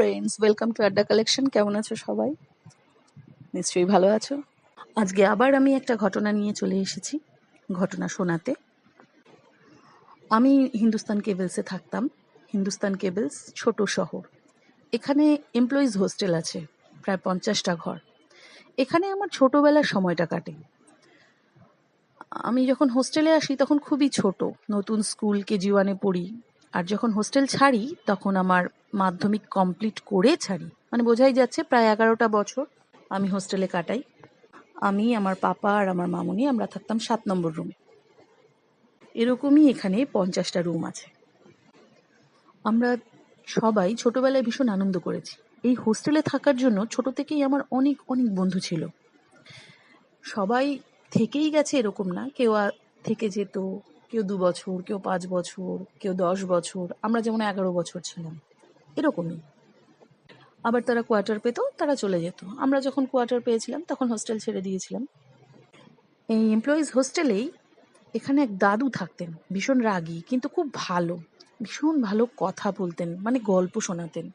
Friends, welcome to আড্ডা collection. কেমন আছো সবাই? নিশ্চয়ই ভালো আছো। আজকে আবার আমি একটা ঘটনা নিয়ে চলে এসেছি, ঘটনা শোনাতে। আমি হিন্দুস্তান কেবলসে থাকতাম। হিন্দুস্তান কেবলস ছোট শহর। এখানে এমপ্লয়িজ হোস্টেল আছে, প্রায় 50টা ঘর। এখানে আমার ছোটবেলার সময়টা কাটে। আমি যখন হোস্টেলে আসি তখন খুবই ছোট, নতুন স্কুল কেজি 1-এ পড়ি। আর যখন হোস্টেল ছাড়ি তখন আমার মাধ্যমিক কমপ্লিট করে ছাড়ি, মানে বোঝাই যাচ্ছে প্রায় 11টা বছর আমি হোস্টেলে কাটাই। আমি, আমার পাপা আর আমার মামুনি আমরা থাকতাম 7 নম্বর রুমে। এরকমই এখানে 50টা রুম আছে। আমরা সবাই ছোটবেলায় ভীষণ আনন্দ করেছি। এই হোস্টেলে থাকার জন্য ছোট থেকেই আমার অনেক অনেক বন্ধু ছিল। সবাই থেকেই গেছে এরকম না, কেউ থেকে যেত, কেউ 2 বছর, কেউ 5 বছর, কেউ 10 বছর। আমরা যেমন 11 বছর ছিলাম, এরকমই। আবার তারা কোয়ার্টার পেত, তারা চলে যেত। আমরা যখন কোয়ার্টার পেয়েছিলাম তখন হোস্টেল ছেড়ে দিয়েছিলাম। এই এমপ্লয়িজ হোস্টেলেই এখানে এক দাদু থাকতেন, ভীষণ রাগী কিন্তু খুব ভালো, ভীষণ ভালো কথা বলতেন, মানে গল্প শোনাতেন।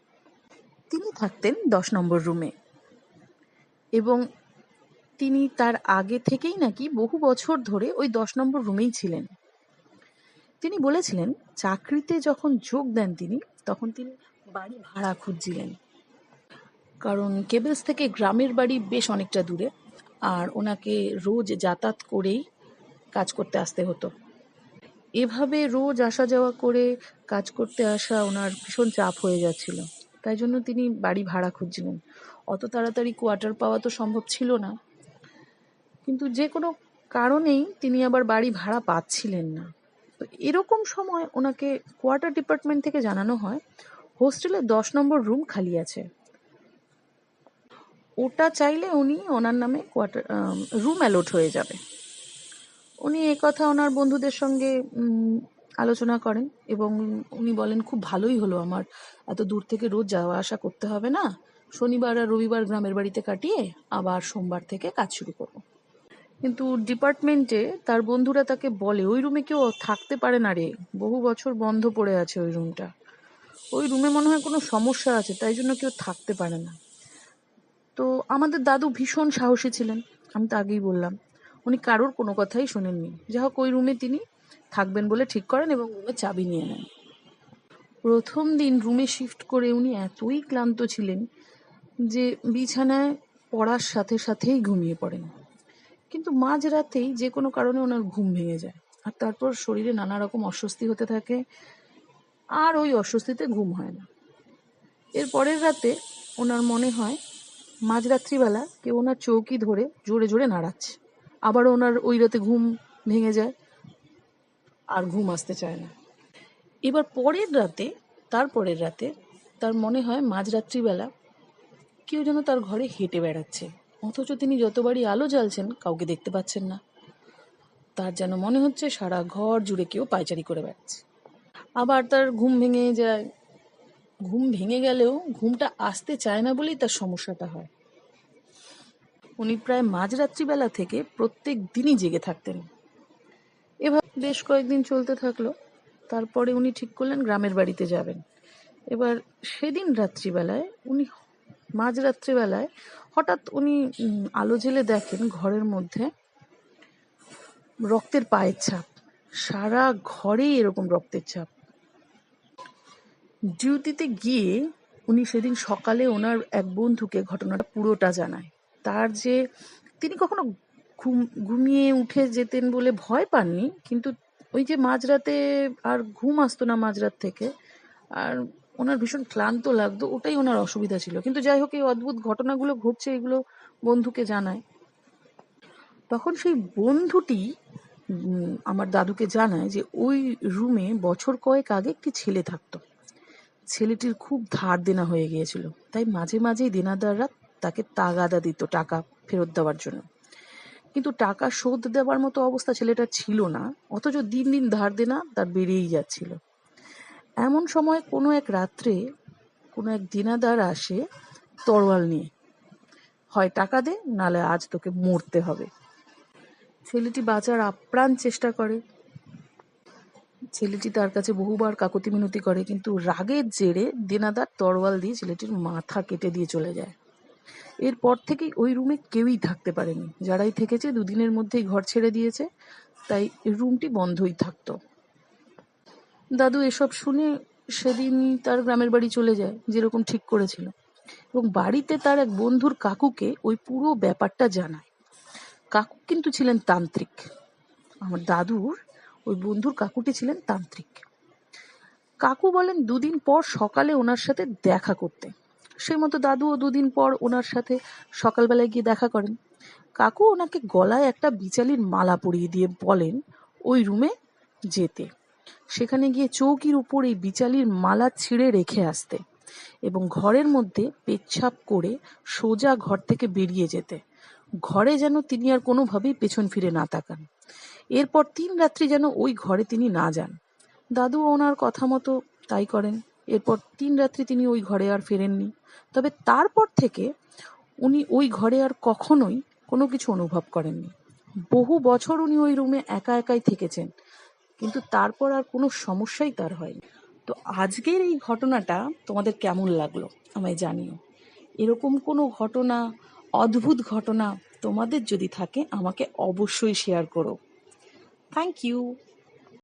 তিনি থাকতেন 10 নম্বর রুমে, এবং তিনি তার আগে থেকেই নাকি বহু বছর ধরে ওই 10 নম্বর রুমেই ছিলেন। তিনি বলেছিলেন চাকরিতে যখন যোগ দেন তিনি, তখন তিনি বাড়ি ভাড়া খুঁজছিলেন, কারণ কেবলস থেকে গ্রামের বাড়ি বেশ অনেকটা দূরে, আর ওনাকে রোজ যাতায়াত করেই কাজ করতে আসতে হতো। এভাবে রোজ আসা যাওয়া করে কাজ করতে আসা ওনার ভীষণ চাপ হয়ে যাচ্ছিল। তাই জন্য তিনি বাড়ি ভাড়া খুঁজছিলেন। অত তাড়াতাড়ি কোয়ার্টার পাওয়া তো সম্ভব ছিল না, কিন্তু যে কোনো কারণেই তিনি আবার বাড়ি ভাড়া পাচ্ছিলেন না। তো এরকম সময় ওনাকে কোয়ার্টার ডিপার্টমেন্ট থেকে জানানো হয় হোস্টেলে 10 নম্বর রুম খালি আছে, ওটা চাইলে উনি ওনার নামে কোয়ার্টার রুম অ্যালট হয়ে যাবে। উনি কথা ওনার বন্ধুদের সঙ্গে আলোচনা করেন, এবং উনি বলেন খুব ভালোই হলো, আমার এত দূর থেকে রোজ যাওয়া আসা করতে হবে না। শনিবার আর রবিবার গ্রামের বাড়িতে কাটিয়ে আবার সোমবার থেকে কাজ শুরু করব। কিন্তু ডিপার্টমেন্টে তার বন্ধুরা তাকে বলে ওই রুমে কেউ থাকতে পারে না রে, বহু বছর বন্ধ পড়ে আছে ওই রুমটা, ওই রুমে মনে হয় কোনো সমস্যা আছে, তাই জন্য কেউ থাকতে পারে না। তো আমাদের দাদু ভীষণ সাহসী ছিলেন, আমি তো আগেই বললাম। উনি কারোর কোনো কথাই শোনেননি। যা হোক ওই রুমে তিনি থাকবেন বলে ঠিক করেন এবং রুমের চাবি নিয়ে নেন। প্রথম দিন রুমে শিফট করে উনি এতই ক্লান্ত ছিলেন যে বিছানায় পড়ার সাথে সাথেই ঘুমিয়ে পড়েন। কিন্তু মাঝরাতেই যে কোনো কারণে ওনার ঘুম ভেঙে যায়, আর তারপর শরীরে নানা রকম অস্বস্তি হতে থাকে, আর ওই অস্বস্তিতে ঘুম হয় না। এর পরের রাতে ওনার মনে হয় মাঝরাত্রিবেলা কেউ ওনার চৌকি ধরে জোরে জোরে নাড়াচ্ছে। আবারও ওনার ওই রাতে ঘুম ভেঙে যায়, আর ঘুম আসতে চায় না। এবার তারপরের রাতে তার মনে হয় মাঝরাত্রিবেলা কেউ যেন তার ঘরে হেঁটে বেড়াচ্ছে, অথচ তিনি যতবারই আলো জ্বালছেন কাউকে দেখতে পাচ্ছেন না। তার যেন মনে হচ্ছে সারা ঘর জুড়ে কেউ পায়চারি করে বেড়াচ্ছে। আবার তার ঘুম ভেঙে যায়। ঘুম ভেঙে গেলেও ঘুমটা আসতে চায় না বলেই তার সমস্যাটা হয়। উনি প্রায় মাঝরাত্রিবেলা থেকে প্রত্যেক দিনই জেগে থাকতেন। এভাবে বেশ কয়েকদিন চলতে থাকলো। তারপরে উনি ঠিক করলেন গ্রামের বাড়িতে যাবেন। এবার সেদিন মাঝরাত্রিবেলায় হঠাৎ উনি আলো জ্বেলে দেখেন ঘরের মধ্যে রক্তের পায়ের ছাপ। সারা ঘরেই এরকম রক্তের ছাপ। ডিউটিতে গিয়ে উনি সেদিন সকালে ওনার এক বন্ধুকে ঘটনাটা পুরোটা জানায়। তিনি কখনো ঘুমিয়ে উঠে যেতেন বলে ভয় পাননি, কিন্তু ওই যে মাঝরাতে আর ঘুম আসতো না মাঝরাত থেকে, আর ওনার ভীষণ ক্লান্ত লাগতো, ওটাই ওনার অসুবিধা ছিল। কিন্তু যাই হোক, এই অদ্ভুত ঘটনাগুলো ঘটছে এগুলো বন্ধুকে জানায়। তখন সেই বন্ধুটি আমার দাদুকে জানায় যে ওই রুমে বছর কয়েক আগে একটি ছেলে থাকতো। ছেলেটির খুব ধার দেনা হয়ে গিয়েছিল, তাই মাঝে মাঝেই দেনাদাররা তাকে তাগাদা দিত টাকা ফেরত দেওয়ার জন্য। কিন্তু টাকা শোধ দেওয়ার মতো অবস্থা ছেলেটার ছিল না, অথচ দিন দিন ধার দেনা তার বেড়েই যাচ্ছিল। এমন সময় কোনো এক রাত্রে কোনো এক দেনাদার আসে তরোয়াল নিয়ে, হয় টাকা দে, নালে আজ তোকে মরতে হবে। ছেলেটি বাঁচার আপ্রাণ চেষ্টা করে। ছেলেটি তার কাছে বহুবার কাকুতি মিনতি করে, কিন্তু রাগের জেরে দেনাদার তরোয়াল দিয়ে ছেলেটির মাথা কেটে দিয়ে চলে যায়। এরপর থেকেই ওই রুমে কেউই থাকতে পারেনি। যারাই থেকেছে 2 দিনের মধ্যেই ঘর ছেড়ে দিয়েছে, তাই রুমটি বন্ধই থাকতো। দাদু এসব শুনে সেদিন তার গ্রামের বাড়ি চলে যায়, যেরকম ঠিক করেছিল, এবং বাড়িতে তার এক বন্ধুর কাকুকে ওই পুরো ব্যাপারটা জানায়। কাকু কিন্তু ছিলেন তান্ত্রিক। আমার দাদুর ওই বন্ধুর কাকুটি ছিলেন তান্ত্রিক। কাকু বলেন 2 দিন পর সকালে ওনার সাথে দেখা করতে। সেই মতো দাদুও 2 দিন পর ওনার সাথে সকালবেলায় গিয়ে দেখা করেন। কাকু ওনাকে গলায় একটা বিচালির মালা পরিয়ে দিয়ে বলেন ওই রুমে যেতে, সেখানে গিয়ে চৌকির উপর এই বিচালির মালা ছিঁড়ে রেখে আসতে, এবং ঘরের মধ্যে পেচ্ছাপ করে সোজা ঘর থেকে বেরিয়ে যেতে। ঘরে যেন তিনি আর কোনোভাবেই পেছন ফিরে না তাকান। এরপর 3 রাত্রি যেন ওই ঘরে তিনি না যান। দাদু ওনার কথা মতো তাই করেন। এরপর 3 রাত্রি তিনি ওই ঘরে আর ফেরেননি। তবে তারপর থেকে উনি ওই ঘরে আর কখনোই কোনো কিছু অনুভব করেননি। বহু বছর উনি ওই রুমে একা একাই থেকেছেন, কিন্তু তারপর আর কোনো সমস্যাই তার হয়নি। তো আজকের এই ঘটনাটা তোমাদের কেমন লাগলো আমায় জানিও। এরকম কোনো ঘটনা, অদ্ভুত ঘটনা তোমাদের যদি থাকে আমাকে অবশ্যই শেয়ার করো। Thank you.